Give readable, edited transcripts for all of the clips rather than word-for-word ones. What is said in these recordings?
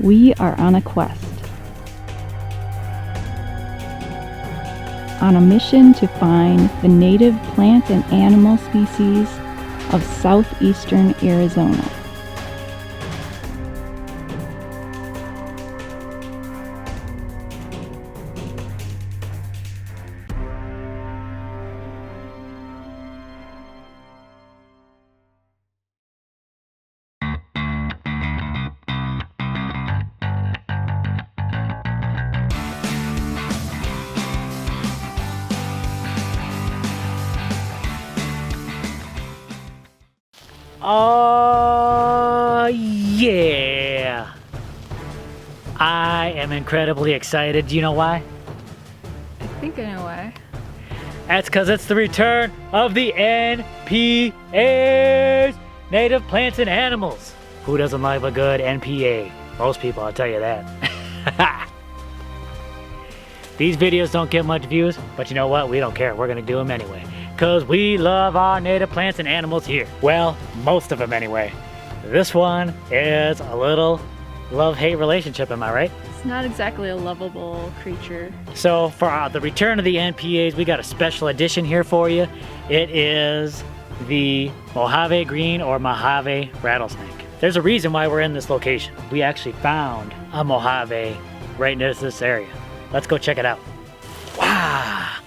We are on a quest. On a mission to find the native plant and animal species of southeastern Arizona. Oh yeah! I am incredibly excited. Do you know why? I think I know why. That's because it's the return of the NPAs, native plants and animals. Who doesn't love a good NPA? Most people, I'll tell you that. These videos don't get much views, but you know what? We don't care. We're gonna do them anyway. Because we love our native plants and animals here. Well, most of them anyway. This one is a little love-hate relationship, am I right? It's not exactly a lovable creature. So for the return of the NPAs, we got a special edition here for you. It is the Mojave Green or Mojave Rattlesnake. There's a reason why we're in this location. We actually found a Mojave right near this area. Let's go check it out. Wow!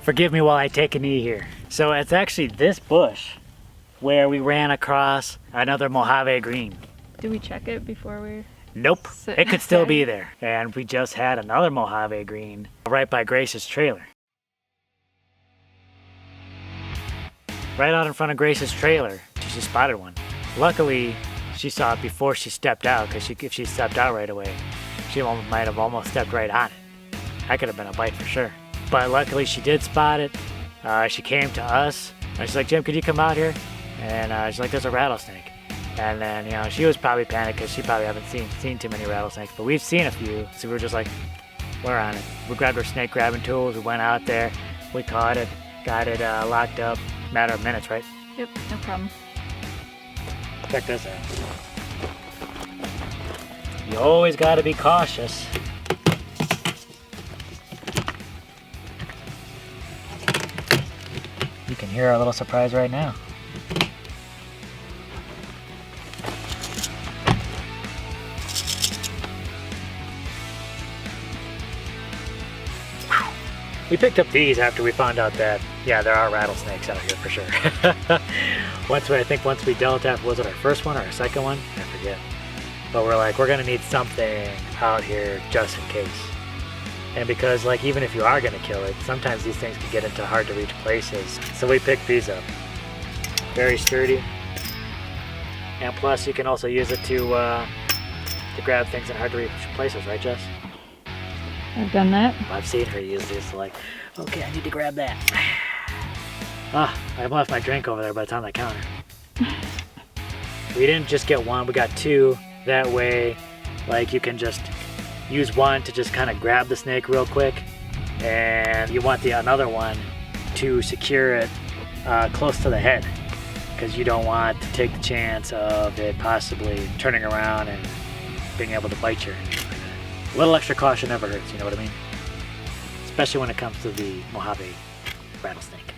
Forgive me while I take a knee here. So it's actually this bush where we ran across another Mojave Green. Did we check it before we... Nope, it could still be there. And we just had another Mojave Green right by Grace's trailer. Right out in front of Grace's trailer, she spotted one. Luckily, she saw it before she stepped out, because if she stepped out right away, she might have almost stepped right on it. That could have been a bite for sure. But luckily she did spot it. She came to us and she's like, Jim, could you come out here? And she's like, there's a rattlesnake. And then, you know, she was probably panicked because she probably haven't seen too many rattlesnakes, but we've seen a few. So we were just like, we're on it. We grabbed our snake grabbing tools. We went out there. We caught it, got it locked up. Matter of minutes, right? Yep, no problem. Check this out. You always got to be cautious. You can hear our little surprise right now. We picked up these after we found out that, yeah, there are rattlesnakes out here for sure. Once we dealt after, was it our first one or our second one? I forget. But we're like, we're gonna need something out here just in case. And because, like, even if you are gonna kill it, sometimes these things can get into hard to reach places. So we picked these up. Very sturdy. And plus you can also use it to grab things in hard to reach places, right, Jess? I've done that. I've seen her use this, like, okay, I need to grab that. Ah, I left my drink over there, but it's on the counter. We didn't just get one, we got two. That way, like, you can just use one to just kind of grab the snake real quick, and you want another one to secure it close to the head, because you don't want to take the chance of it possibly turning around and being able to bite you. A little extra caution never hurts, you know what I mean? Especially when it comes to the Mojave rattlesnake.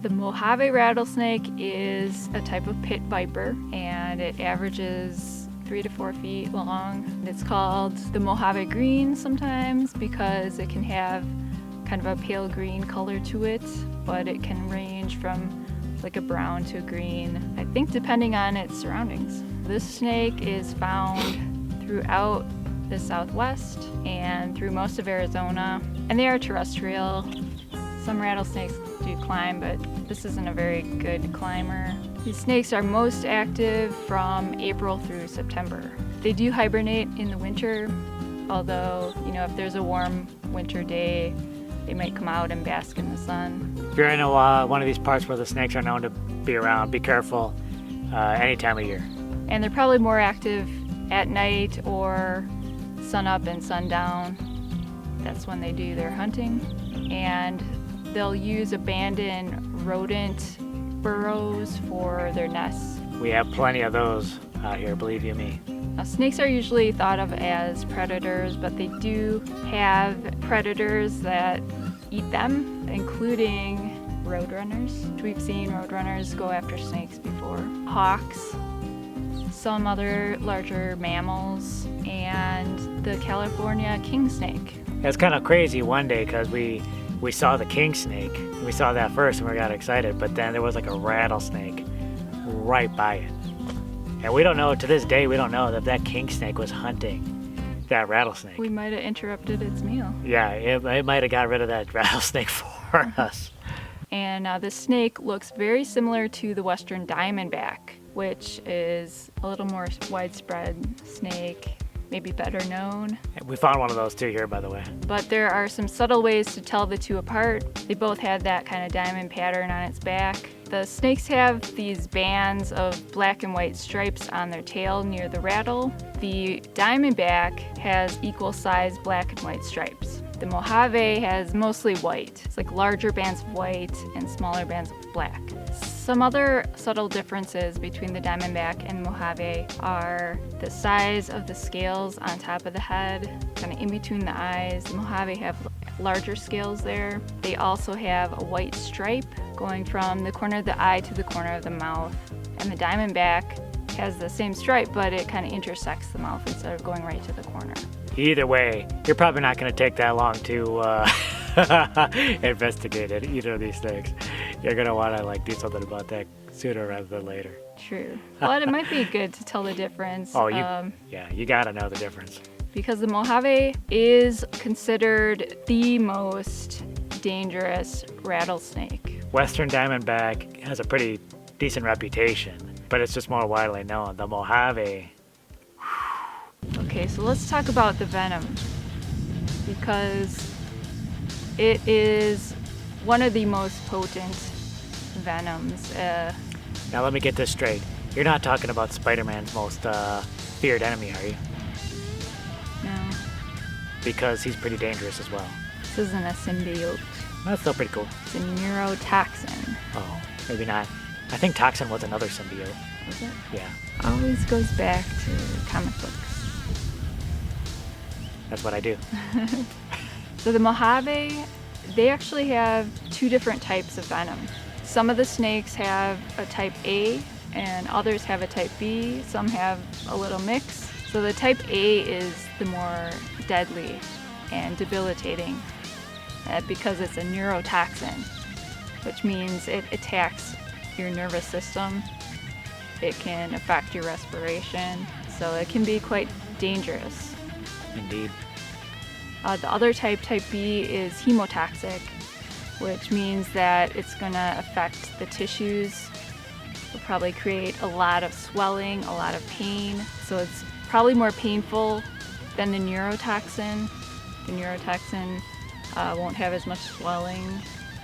The Mojave rattlesnake is a type of pit viper, and it averages 3 to 4 feet long. It's called the Mojave Green sometimes because it can have kind of a pale green color to it, but it can range from like a brown to a green, I think, depending on its surroundings. This snake is found throughout the Southwest and through most of Arizona, and they are terrestrial. Some rattlesnakes do climb, but this isn't a very good climber. These snakes are most active from April through September. They do hibernate in the winter, although, you know, if there's a warm winter day, they might come out and bask in the sun. If you're in one of these parts where the snakes are known to be around, be careful any time of year. And they're probably more active at night or sun up and sundown. That's when they do their hunting. And they'll use abandoned rodent burrows for their nests. We have plenty of those out here, believe you me. Now, snakes are usually thought of as predators, but they do have predators that eat them, including roadrunners. We've seen roadrunners go after snakes before. Hawks, some other larger mammals, and the California king snake. It's kind of crazy one day because we saw the king snake. We saw that first and we got excited, but then there was like a rattlesnake right by it. And we don't know, to this day, we don't know that that king snake was hunting that rattlesnake. We might have interrupted its meal. Yeah, it might have got rid of that rattlesnake for us. And this snake looks very similar to the western diamondback, which is a little more widespread snake, maybe better known. We found one of those too here, by the way. But there are some subtle ways to tell the two apart. They both had that kind of diamond pattern on its back. The snakes have these bands of black and white stripes on their tail near the rattle. The diamondback has equal size black and white stripes. The Mojave has mostly white. It's like larger bands of white and smaller bands of black. Some other subtle differences between the diamondback and Mojave are the size of the scales on top of the head, kind of in between the eyes. The Mojave have larger scales there. They also have a white stripe going from the corner of the eye to the corner of the mouth. And the diamondback has the same stripe, but it kind of intersects the mouth instead of going right to the corner. Either way, you're probably not going to take that long to investigate it, either of these things. You're going to want to do something about that sooner rather than later. True. But it might be good to tell the difference. Oh, you got to know the difference. Because the Mojave is considered the most dangerous rattlesnake. Western diamondback has a pretty decent reputation, but it's just more widely known. The Mojave... Okay, so let's talk about the venom, because it is one of the most potent venoms. Now let me get this straight. You're not talking about Spider-Man's most feared enemy, are you? No, Because he's pretty dangerous as well. this isn't a symbiote. That's still pretty cool. It's a neurotoxin. Oh, maybe not. I think Toxin was another symbiote. Was it? Yeah, Always goes back to comic books. that's what I do. So the Mojave, they actually have two different types of venom. Some of the snakes have a type A and others have a type B. Some have a little mix. So the type A is the more deadly and debilitating because it's a neurotoxin, which means it attacks your nervous system. It can affect your respiration, so it can be quite dangerous. Indeed. The other type B, is hemotoxic, which means that it's going to affect the tissues. It'll probably create a lot of swelling, a lot of pain. So it's probably more painful than the neurotoxin. The neurotoxin won't have as much swelling,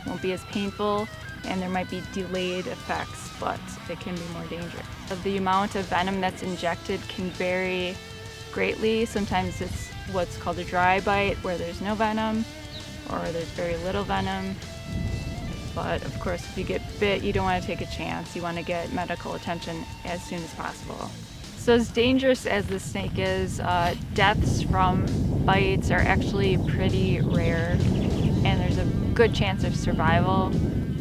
won't be as painful, and there might be delayed effects, but it can be more dangerous. The amount of venom that's injected can vary greatly. Sometimes it's what's called a dry bite, where there's no venom, or there's very little venom. But of course, if you get bit, you don't want to take a chance. You want to get medical attention as soon as possible. So as dangerous as the snake is, deaths from bites are actually pretty rare, and there's a good chance of survival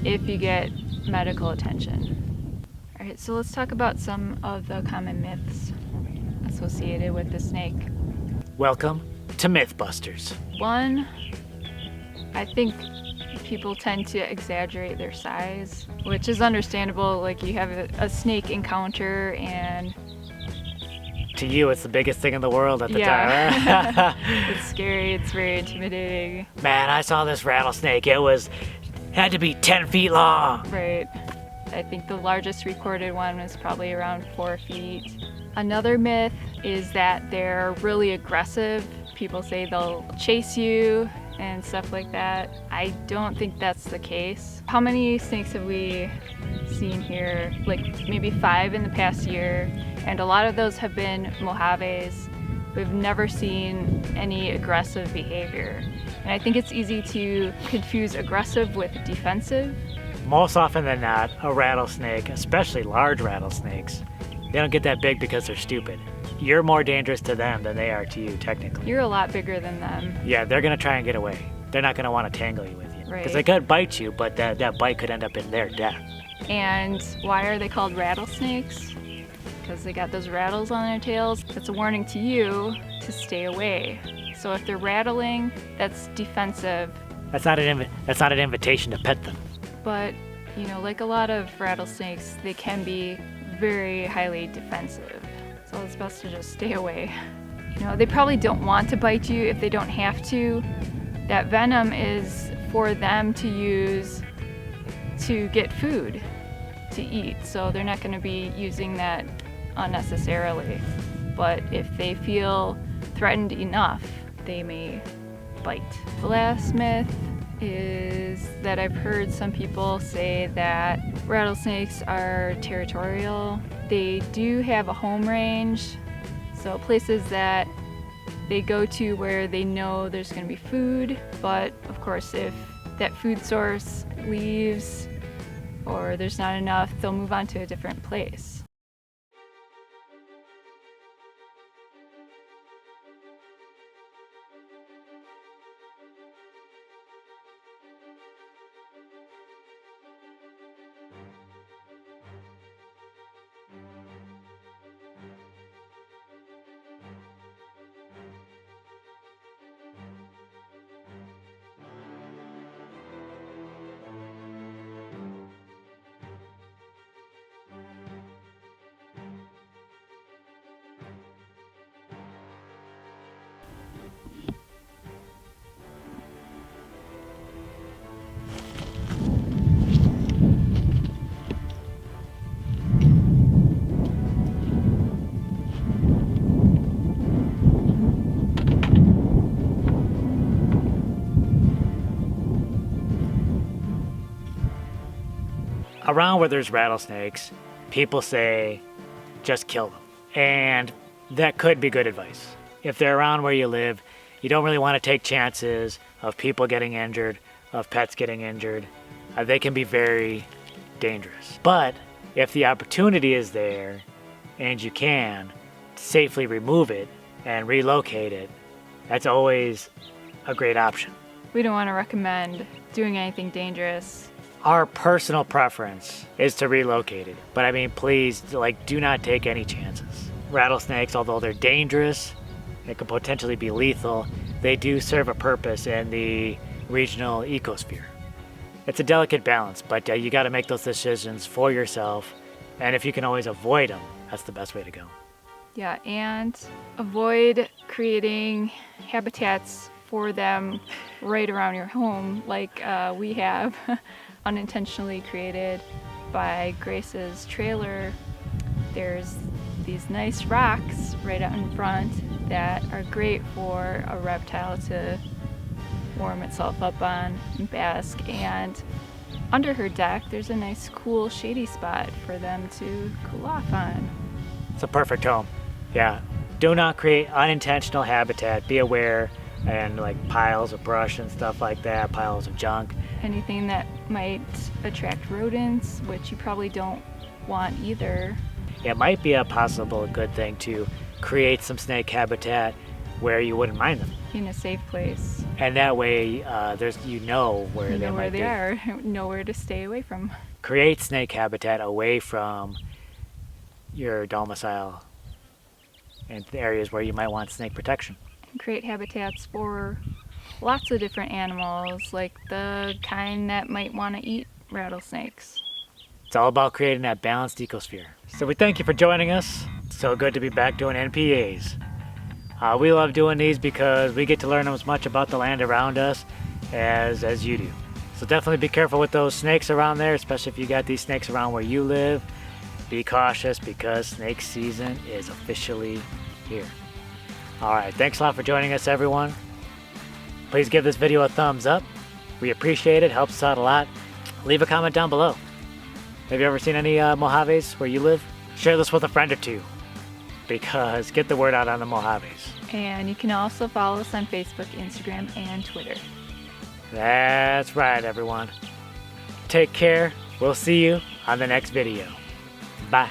if you get medical attention. All right, so let's talk about some of the common myths associated with the snake. Welcome to Mythbusters. One, I think people tend to exaggerate their size, which is understandable. Like, you have a snake encounter and... To you, it's the biggest thing in the world at the Yeah. time. It's scary, it's very intimidating. Man, I saw this rattlesnake. Had to be 10 feet long. Right. I think the largest recorded one was probably around 4 feet. Another myth is that they're really aggressive. People say they'll chase you and stuff like that. I don't think that's the case. How many snakes have we seen here? Like maybe 5 in the past year, and a lot of those have been Mojaves. We've never seen any aggressive behavior. And I think it's easy to confuse aggressive with defensive. most often than not, a rattlesnake, especially large rattlesnakes, they don't get that big because they're stupid. You're more dangerous to them than they are to you, technically. You're a lot bigger than them. Yeah, they're going to try and get away. They're not going to want to tangle you with you. Right. Because they could bite you, but that bite could end up in their death. And why are they called rattlesnakes? Because they got those rattles on their tails. That's a warning to you to stay away. So if they're rattling, that's defensive. That's not an invitation to pet them. But, you know, like a lot of rattlesnakes, they can be very highly defensive. So it's best to just stay away. You know, they probably don't want to bite you if they don't have to. That venom is for them to use to get food to eat. So they're not going to be using that unnecessarily. But if they feel threatened enough, they may bite. The last myth is that I've heard some people say that rattlesnakes are territorial. They do have a home range, so places that they go to where they know there's going to be food, but of course if that food source leaves or there's not enough, they'll move on to a different place. Around where there's rattlesnakes, people say, just kill them. And that could be good advice. If they're around where you live, you don't really want to take chances of people getting injured, of pets getting injured. They can be very dangerous. But if the opportunity is there and you can safely remove it and relocate it, that's always a great option. We don't want to recommend doing anything dangerous. Our personal preference is to relocate it. But I mean, please, do not take any chances. Rattlesnakes, although they're dangerous, they could potentially be lethal, they do serve a purpose in the regional ecosphere. It's a delicate balance, but you got to make those decisions for yourself. And if you can always avoid them, that's the best way to go. Yeah, and avoid creating habitats for them right around your home like we have unintentionally created by Grace's trailer. There's these nice rocks right out in front that are great for a reptile to warm itself up on and bask, and under her deck there's a nice cool shady spot for them to cool off on. It's a perfect home. Yeah, do not create unintentional habitat. Be aware, and piles of brush and stuff like that, piles of junk. Anything that might attract rodents, which you probably don't want either. It might be a possible good thing to create some snake habitat where you wouldn't mind them. In a safe place. And that way, where You they know might where they be. are, know where to stay away from. Create snake habitat away from your domicile and areas where you might want snake protection. Create habitats for lots of different animals, like the kind that might want to eat rattlesnakes. It's all about creating that balanced ecosphere. So we thank you for joining us. It's so good to be back doing NPAs. We love doing these because we get to learn as much about the land around us as you do. So definitely be careful with those snakes around there, especially if you got these snakes around where you live. Be cautious because snake season is officially here. All right, thanks a lot for joining us, everyone. Please give this video a thumbs up. We appreciate it, helps us out a lot. Leave a comment down below. Have you ever seen any Mojaves where you live? Share this with a friend or two, because get the word out on the Mojaves. And you can also follow us on Facebook, Instagram, and Twitter. That's right, everyone. take care. We'll see you on the next video. Bye.